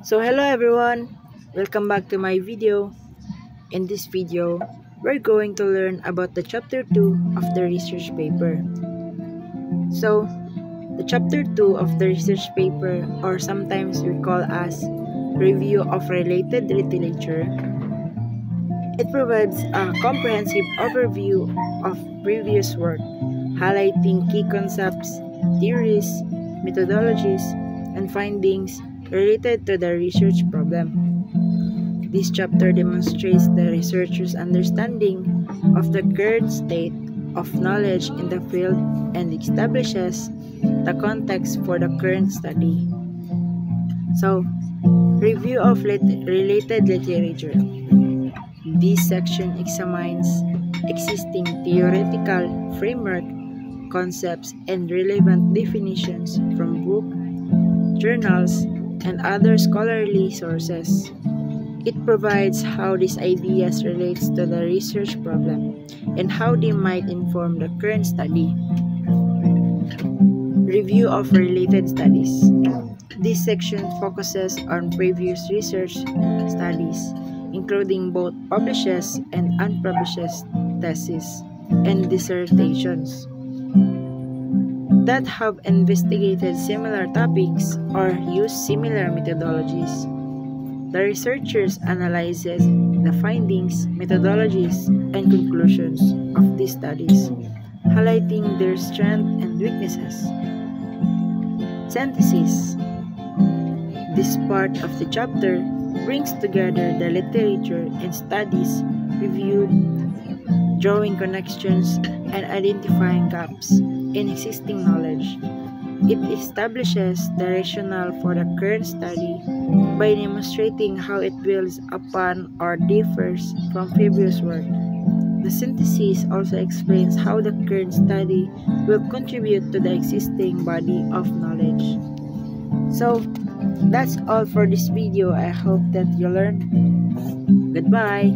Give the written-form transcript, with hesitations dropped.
So hello everyone, welcome back to my video. In this video, we're going to learn about the chapter 2 of the research paper. So, the chapter 2 of the research paper, or sometimes we call as review of related literature, it provides a comprehensive overview of previous work, highlighting key concepts, theories, methodologies, and findings related to the research problem. This chapter demonstrates the researcher's understanding of the current state of knowledge in the field and establishes the context for the current study. So, review of related literature. This section examines existing theoretical framework, concepts, and relevant definitions from books, journals, and other scholarly sources. It provides how these ideas relates to the research problem and how they might inform the current study. Review of related studies. This section focuses on previous research studies, including both published and unpublished theses and dissertations that have investigated similar topics or used similar methodologies. The researchers analyzes the findings, methodologies, and conclusions of these studies, highlighting their strengths and weaknesses. Synthesis. This part of the chapter brings together the literature and studies reviewed, drawing connections and identifying gaps in existing knowledge. It establishes the rationale for the current study by demonstrating how it builds upon or differs from previous work. The synthesis also explains how the current study will contribute to the existing body of knowledge. So, that's all for this video. I hope that you learned. Goodbye!